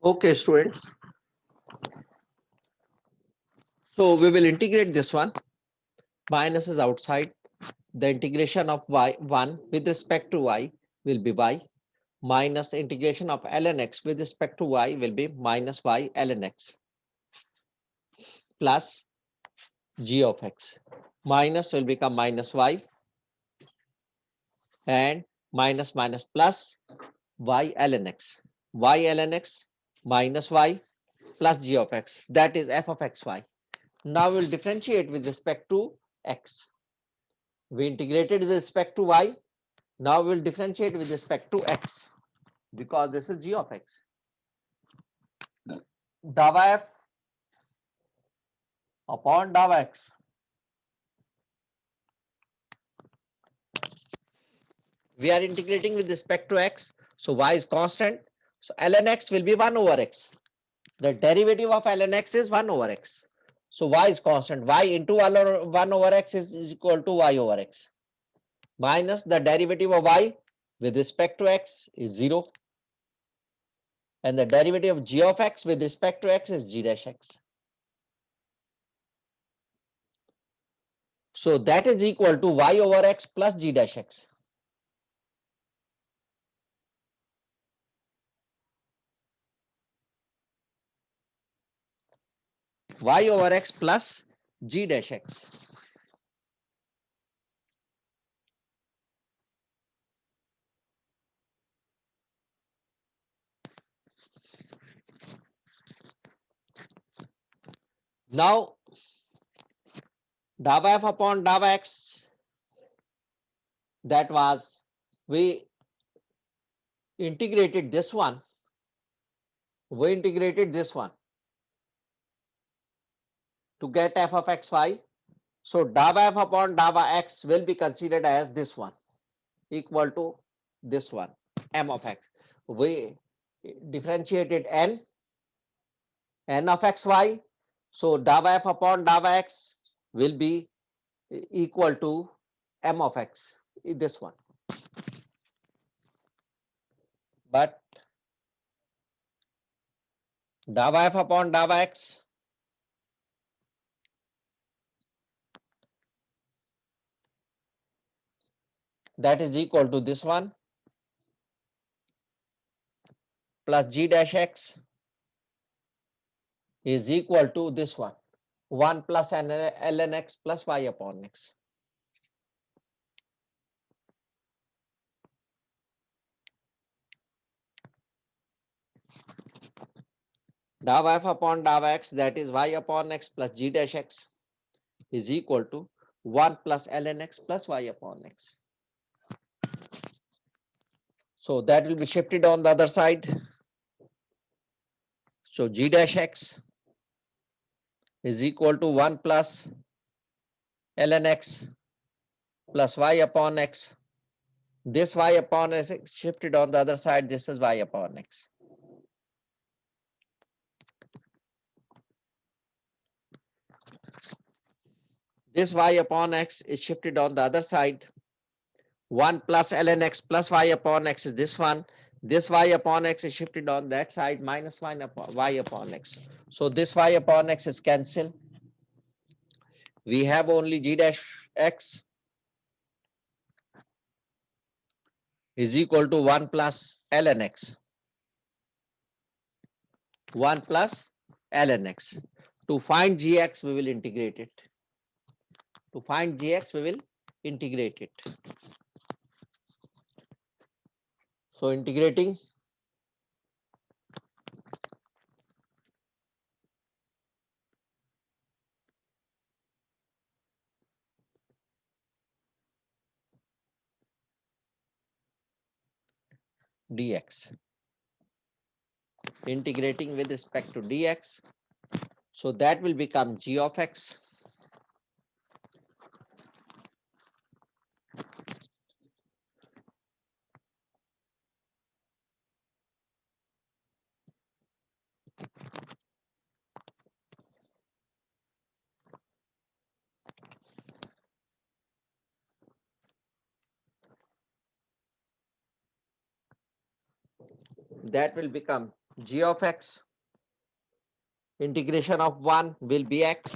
Okay, students. So we will integrate this one. Minus is outside. The integration of y1 with respect to y will be y, minus the integration of ln x with respect to y will be minus y ln x, plus g of x. Minus will become minus y, and minus minus plus y ln x. Y ln x minus y plus g of x, that is f of xy. Now we'll differentiate with respect to x. We integrated with respect to y. Now we'll differentiate with respect to x, because this is g of x. Dava f upon dava x. We are integrating with respect to x, so y is constant. So ln x will be 1 over x. The derivative of ln x is 1 over x. So y is constant. Y into 1 over x is equal to y over x. Minus the derivative of y with respect to x is 0. And the derivative of g of x with respect to x is g dash x. So that is equal to y over x plus g dash x. Y over x plus g dash x. Now dava f upon dava x, that was, we integrated this one. We integrated this one to get f of xy. So dava f upon dava x will be considered as this one, equal to this one, m of x. We differentiated n of xy. So dava f upon dava x will be equal to m of x, this one. But dava f upon dava x, that is equal to this one plus g dash x is equal to this one, 1 plus ln x plus y upon x. Dava f upon dava x, that is y upon x plus g dash x, is equal to 1 plus ln x plus y upon x. So that will be shifted on the other side. So g dash x is equal to 1 plus ln x plus y upon x. This y upon x is shifted on the other side. This is y upon x. This y upon x is shifted on the other side. 1 plus ln x plus y upon x is this one. This y upon x is shifted on that side, minus 1 upon y upon x. So this y upon x is cancelled. We have only g dash x is equal to 1 plus ln x. 1 plus ln x. To find gx, we will integrate it. To find gx, we will integrate it. So integrating dx. Integrating with respect to dx. So that will become g of x that will become g of x, integration of 1 will be x,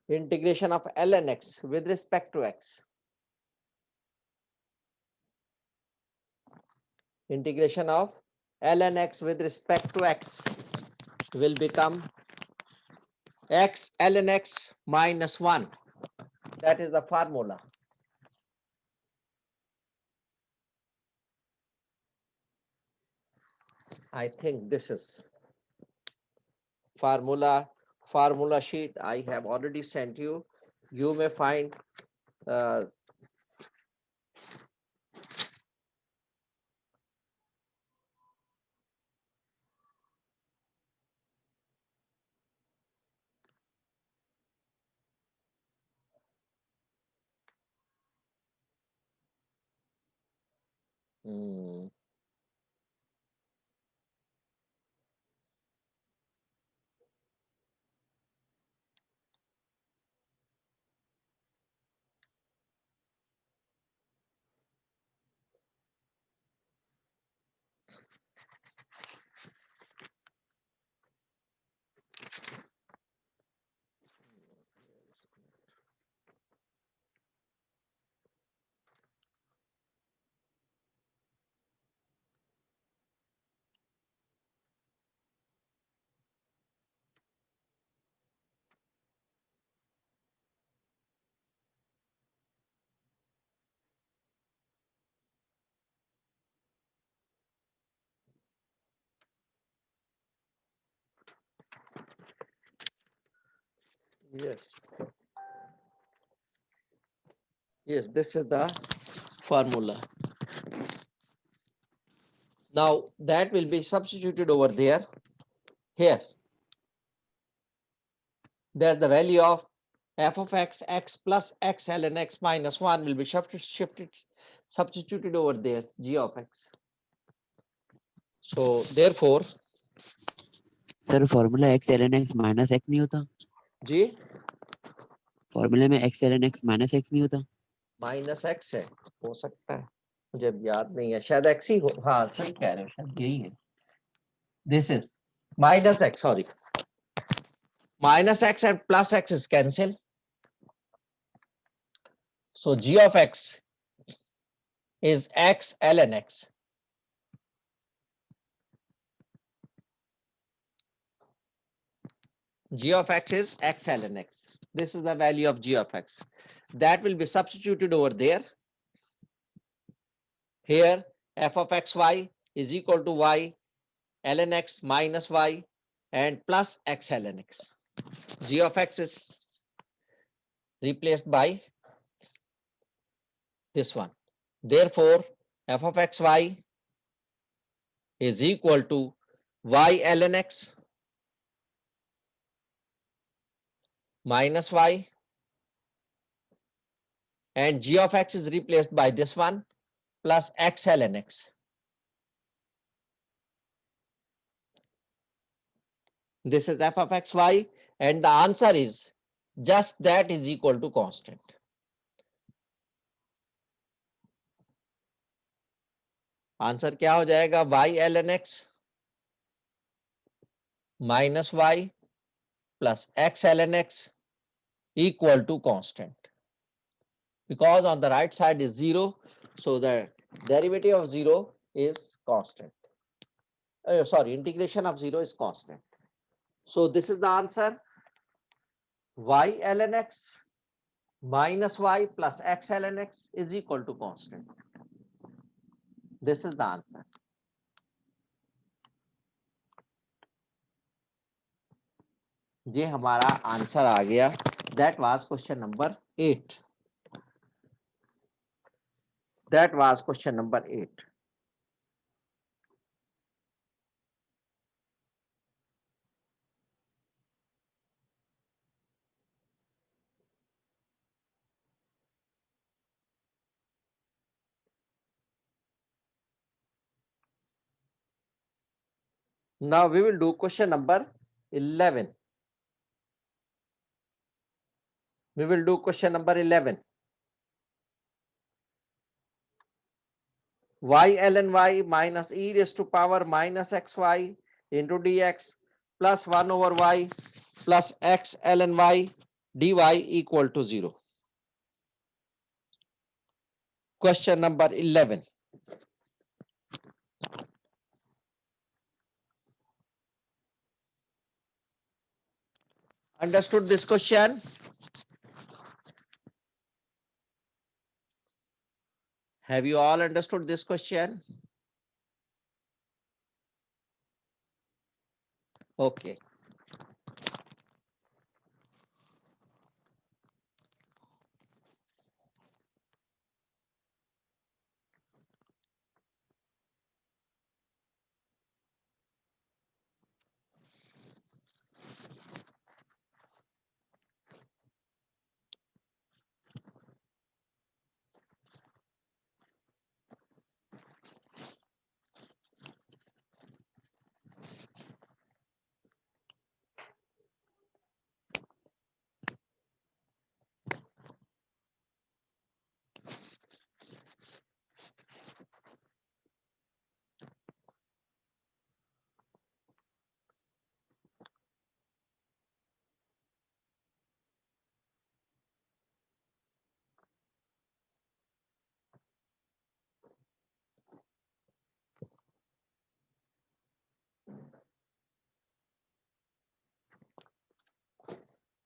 integration of ln x with respect to x, integration of ln x with respect to x will become x ln x minus 1. That is the formula. I think this is formula sheet I have already sent you. You may find uh, mm, yes, yes, this is the formula. Now that will be substituted over there. Here, there's the value of f of x, x plus x ln x minus 1 will be substituted over there, g of x. So therefore, sir formula x l n x minus x नहीं होता g फॉर्मूले में x l n x minus x नहीं होता minus x है, हो सकता है, मुझे अब याद नहीं है, शायद एक्स ही हो, हाँ सही कह रहे हो, शायद यही है. This is minus x, sorry, minus x and plus x is cancelled. So g of x is x ln x. G of x is x ln x. This is the value of g of x. That will be substituted over there. Here f of xy is equal to y ln x minus y and plus x ln x. G of x is replaced by this one. Therefore, f of xy is equal to y ln x minus y, and g of x is replaced by this one plus x ln x. This is f of xy, and the answer is just that is equal to constant. Answer क्या हो जाएगा, y ln x minus y plus x ln x equal to constant. Because on the right side is 0, so the derivative of 0 is constant. Sorry, integration of 0 is constant. So this is the answer, y ln x minus y plus x ln x is equal to constant. This is the answer. ये हमारा answer आ गया. That was question number 8. That was question number 8. Now we will do question number 11. We will do question number 11. y ln y minus e raised to power minus xy into dx plus 1 over y plus x ln y dy equal to 0. Question number 11. Understood this question? Have you all understood this question? Okay.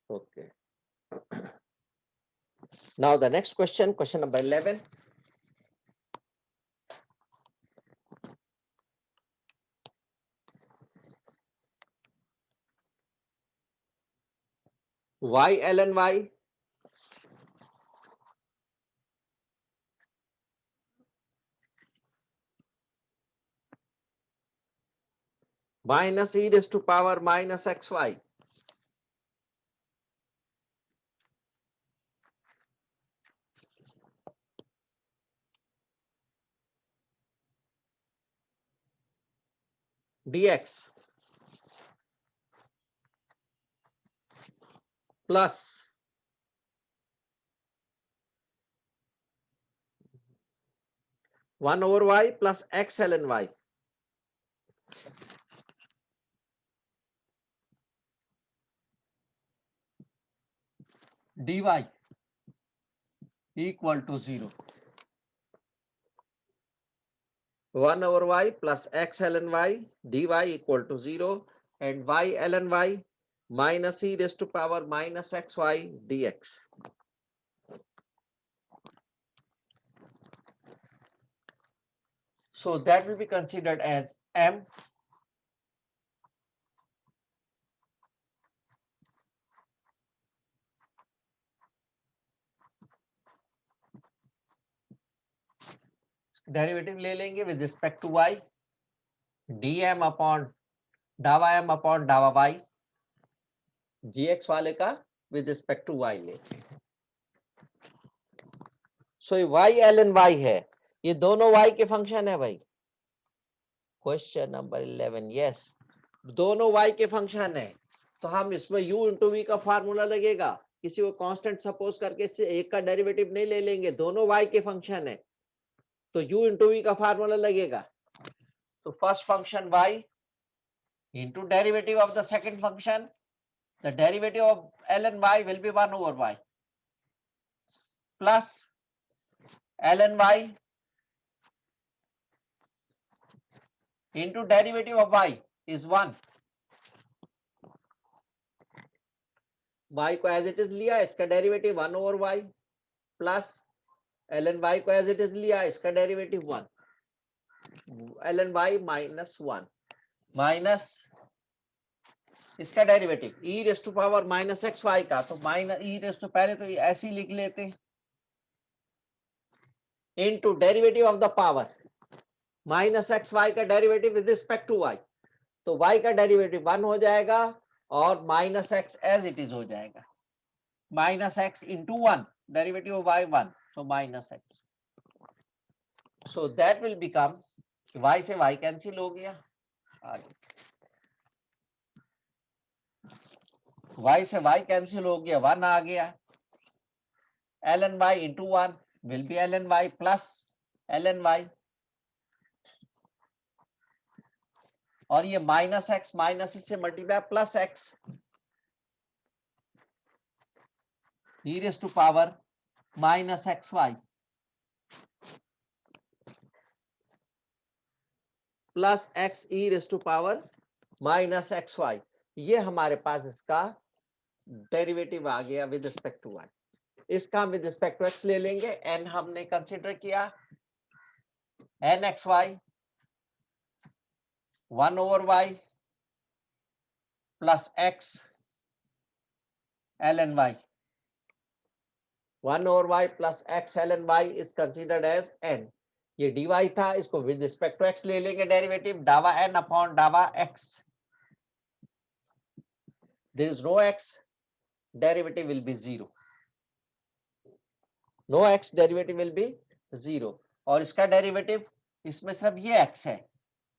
Okay. Now the next question, question number 11. Y ln y minus e raised to power minus xy dx plus 1 over y plus x ln y dy equal to 0. 1 over y plus x ln y dy equal to 0 and y ln y minus e raised to power minus xy dx. So that will be considered as m. Derivative ले लेंगे with respect to y dm upon डावा m upon डावा y gx वाले का with respect to y लेंगे. So y ln y है, ये दोनों y के फंक्शन है भाई. Question number 11. यस, दोनों y के फंक्शन है, तो हम इसमें u इंटू वी का फार्मूला लगेगा. किसी को कांस्टेंट सपोज करके इससे एक का डेरिवेटिव नहीं ले लेंगे, दोनों y के फंक्शन है, तो u इंटू वी का फार्मूला लगेगा. तो first function y into derivative of the second function, the derivative of ln y will be 1 over y plus ln y into derivative of y is 1. y को as it is लिया, इसका derivative 1 over y plus ln y को as it is लिया, इसका derivative 1 ln y minus 1 minus इसका derivative e raise to power minus x y का, तो minus e raise to, पहले तो ऐसे ही लिख लेते, into derivative of the power minus x y का derivative with respect to y, तो y का डेरिवेटिव 1 हो जाएगा और minus x as it is हो जाएगा. Minus x into 1, derivative of y 1, so minus x. So that will become, y से y cancel हो गया, y से y कैंसिल हो गया, 1 आ गया. ln y into 1 will be ln y plus ln y और ये माइनस एक्स माइनस इससे multiply plus x e raise to power minus x y plus x e raise to power minus x y, ये हमारे पास इसका derivative आ गया with respect to Y. इसका हम with respect to x ले लेंगे, N हमने कंसीडर किया n x y 1 over y plus x l n y 1 over y plus x l n y is considered as n. ये dy था, इसको with respect to x ले लेंगे derivative डावा n अपॉन डावा x, there is no x, derivative will be zero, no x derivative will be zero. और इसका derivative इसमें सिर्फ ये x है,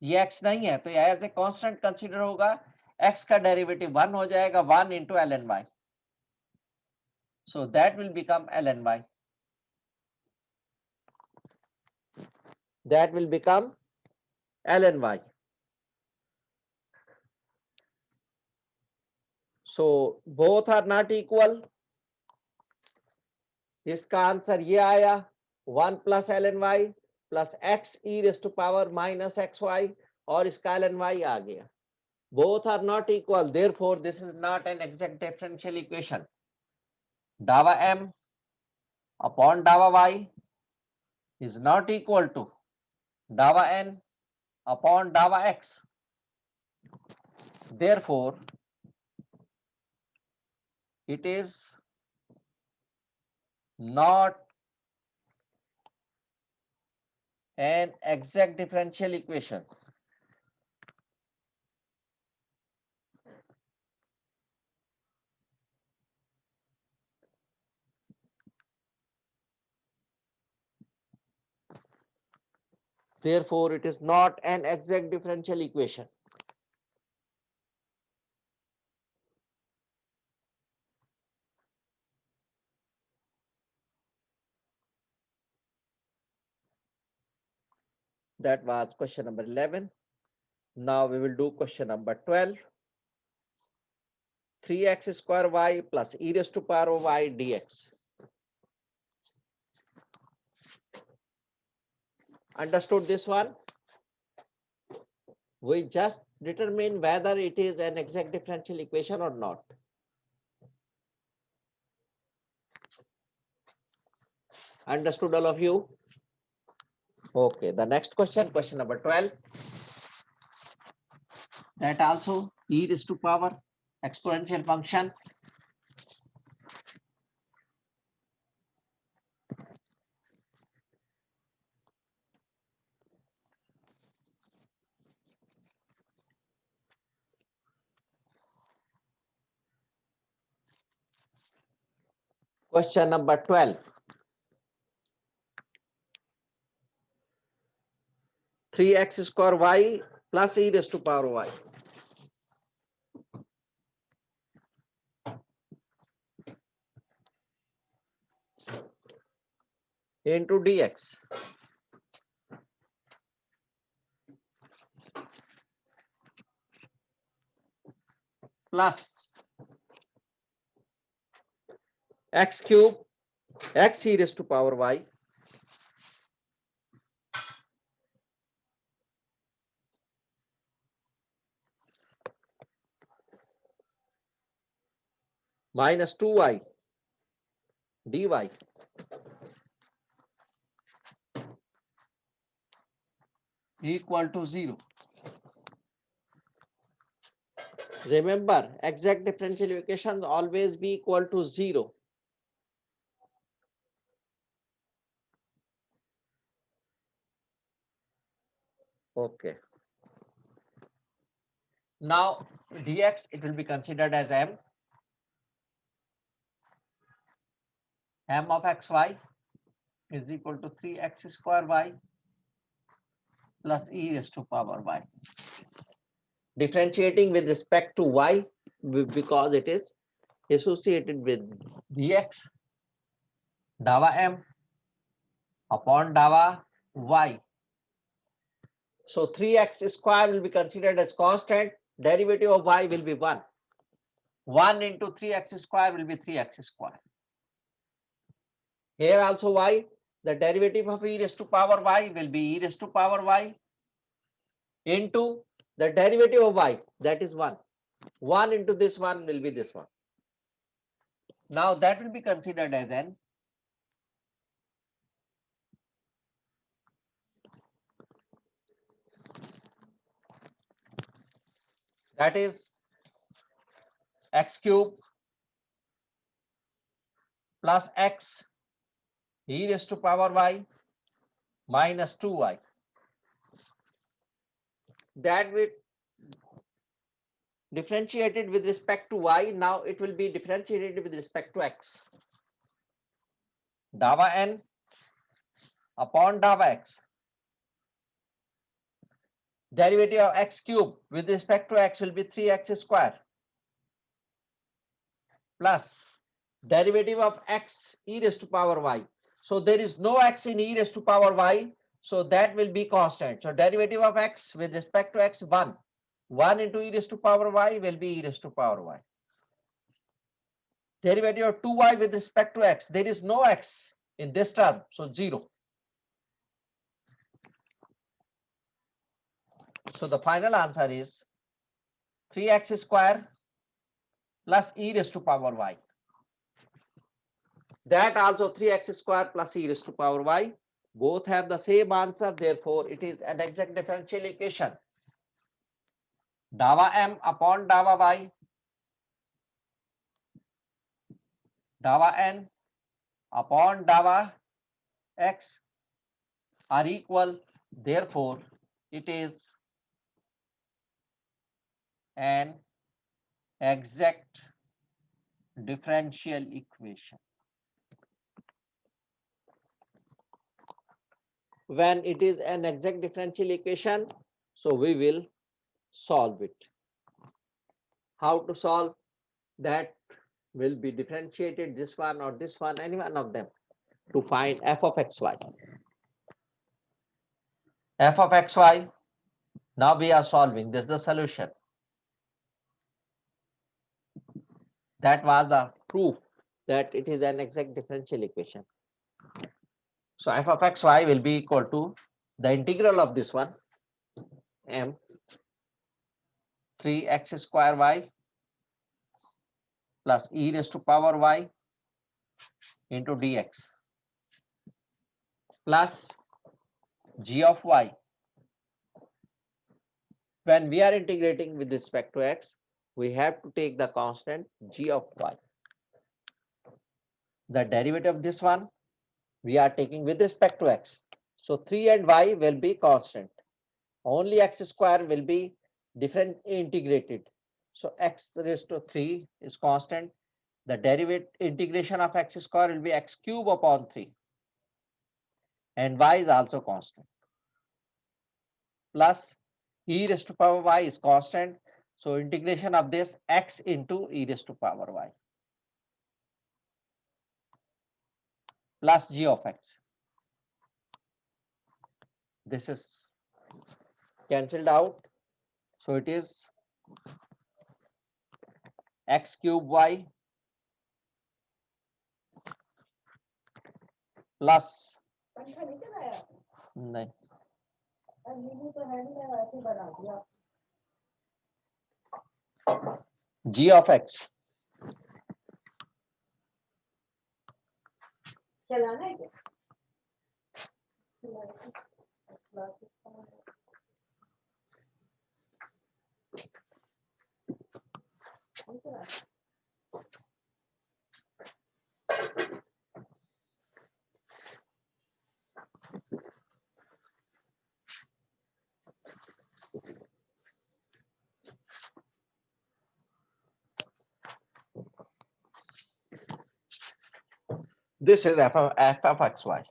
ये x नहीं है, तो ये एज ए कांस्टेंट कंसीडर होगा, x का डेरिवेटिव 1 हो जाएगा 1 into ln y, so that will become ln y, that will become ln y. So both are not equal, इसका आंसर ये आया 1 plus l n y plus x e raise to power minus x y, और इसका l n y आ गया। Both are not equal, therefore this is not an exact differential equation. डावा m upon डावा y is not equal to डावा n upon डावा x, therefore it is not an exact differential equation. Therefore it is not an exact differential equation. That was question number 11. Now we will do question number 12. 3x square y plus e raised to power y dx. Understood this one? We just determine whether it is an exact differential equation or not. Understood all of you? Okay, the next question, question number 12. That also e raised to power exponential function question number 12. 3x square y plus e raised to power y into dx plus x cube x e raised to power y minus 2y dy equal to 0. Remember, exact differential equations always be equal to 0. Okay. Now dx it will be considered as m of xy is equal to 3x square y plus e raised to power y. Differentiating with respect to y because it is associated with dx dawa m upon dawa y So 3x square will be considered as constant. Derivative of y will be 1. 1 into 3x square will be 3x square. Here also y, the derivative of e raised to power y will be e raised to power y into the derivative of y, that is 1. 1 into this one will be this one. Now that will be considered as n. That is x cube plus x e raised to power y minus 2y. That will differentiated with respect to y. Now it will be differentiated with respect to x. Dava n upon dava x. Derivative of x cube with respect to x will be 3x square plus derivative of x e raised to power y. So there is no x in e raised to power y. So that will be constant. So derivative of x with respect to x 1. 1 into e raised to power y will be e raised to power y. Derivative of 2y with respect to x. There is no x in this term. So 0. So the final answer is 3x square plus e raised to power y. That also 3x square plus e raised to power y. Both have the same answer. Therefore, it is an exact differential equation. Dava m upon dava y, dava n upon dava x are equal. Therefore, it is an exact differential equation. When it is an exact differential equation, so we will solve it. How to solve that will be differentiated, this one or this one, any one of them, to find f of xy. F of xy, now we are solving, this is the solution. That was the proof that it is an exact differential equation. So f of xy will be equal to the integral of this one, m 3x square y plus e raised to power y into dx plus g of y. When we are integrating with respect to x, we have to take the constant g of y. The derivative of this one we are taking with respect to x. So 3 and y will be constant. Only x square will be different integrated. So x raised to 3 is constant. The derivative integration of x square will be x cube upon 3. And y is also constant. Plus e raised to power y is constant. So integration of this x into e raised to power y plus g of x. This is cancelled out. So it is x cube y plus नहीं g of x this is f of xy.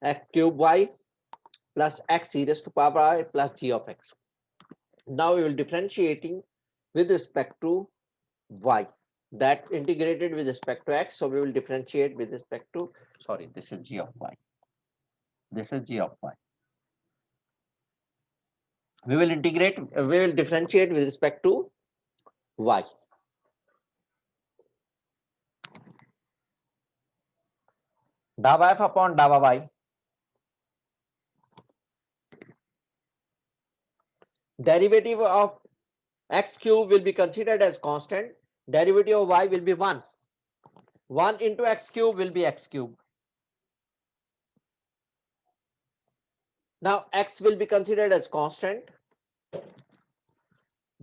X cube y plus x e raised to power y plus g of x. Now we will differentiating with respect to y. That integrated with respect to x. So we will differentiate with respect to, sorry, this is g of y. This is g of y. We will integrate, we will differentiate with respect to y. Dava f upon dava y. Derivative of x cube will be considered as constant. Derivative of y will be 1. 1 into x cube will be x cube. Now x will be considered as constant.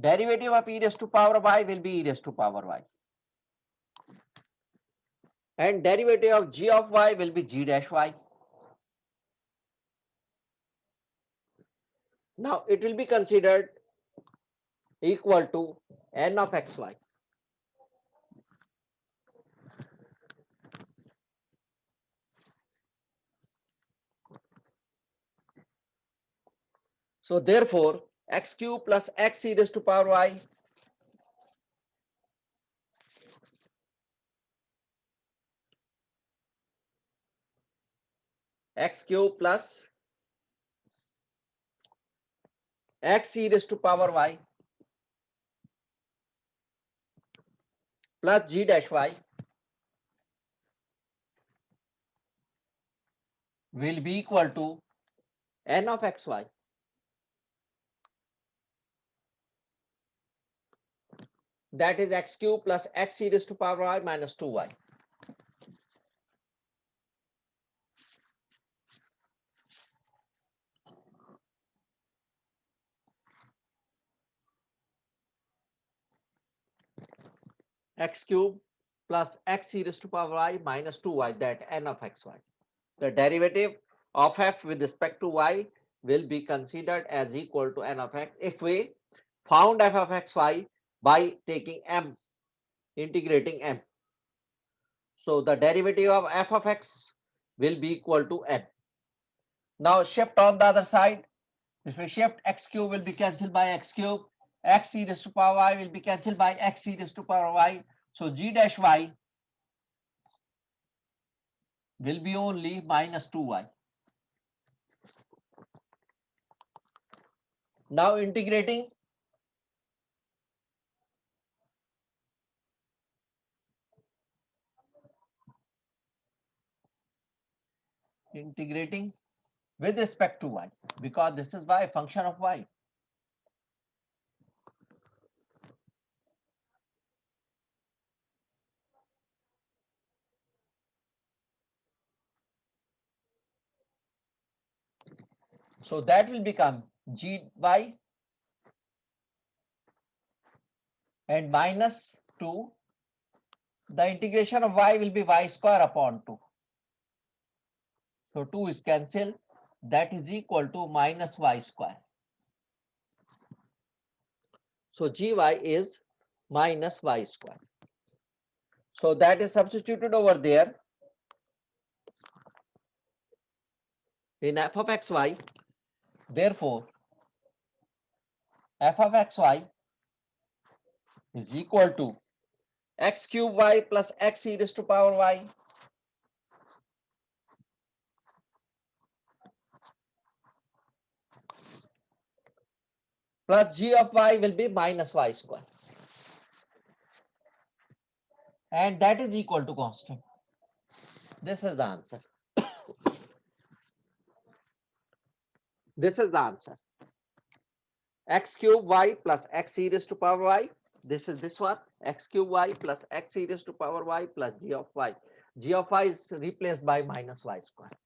Derivative of e raised to power y will be e raised to power y. And derivative of g of y will be g dash y. Now it will be considered equal to n of xy. So therefore, x cube plus x e raised to power y x cube plus x e raised to power y plus g dash y will be equal to n of xy. That is x cube plus x e raised to power y minus 2y. X cube plus x e raised to power y minus 2y, that n of xy. The derivative of f with respect to y will be considered as equal to n of x if we found f of xy by taking m, integrating m. So the derivative of f of x will be equal to n. Now shift on the other side. If we shift, x cube will be cancelled by x cube, x e raised to power y will be cancelled by x e raised to power y. So g dash y will be only minus 2y. Now integrating with respect to y, because this is y, function of y. So that will become gy and minus 2. The integration of y will be y square upon 2. So 2 is cancelled. That is equal to minus y square. So gy is minus y square. So that is substituted over there in f of xy. Therefore, f of xy is equal to x cube y plus x e raised to power y plus g of y will be minus y square. And that is equal to constant. This is the answer. This is the answer. X cube y plus x e raised to power y. This is this one. X cube y plus x e raised to power y plus g of y. G of y is replaced by minus y square.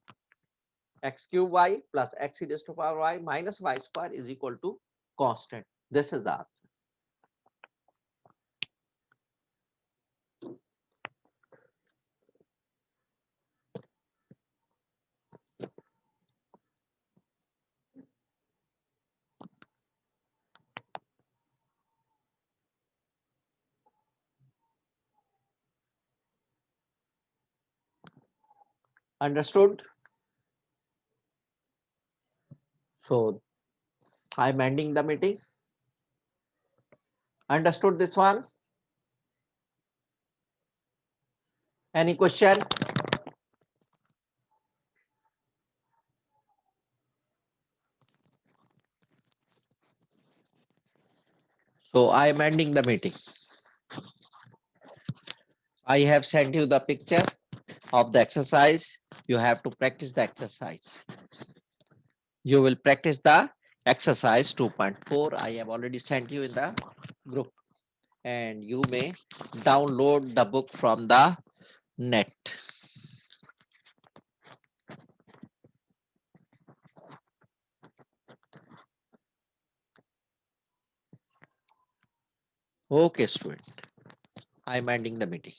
X cube y plus x e raised to power y minus y square is equal to constant. This is the answer. Understood? So I'm ending the meeting. Understood this one? Any question? So I am ending the meeting. I have sent you the picture of the exercise. You have to practice the exercise. You will practice the exercise 2.4. I have already sent you in the group, and you may download the book from the net. Okay, student. I am ending the meeting.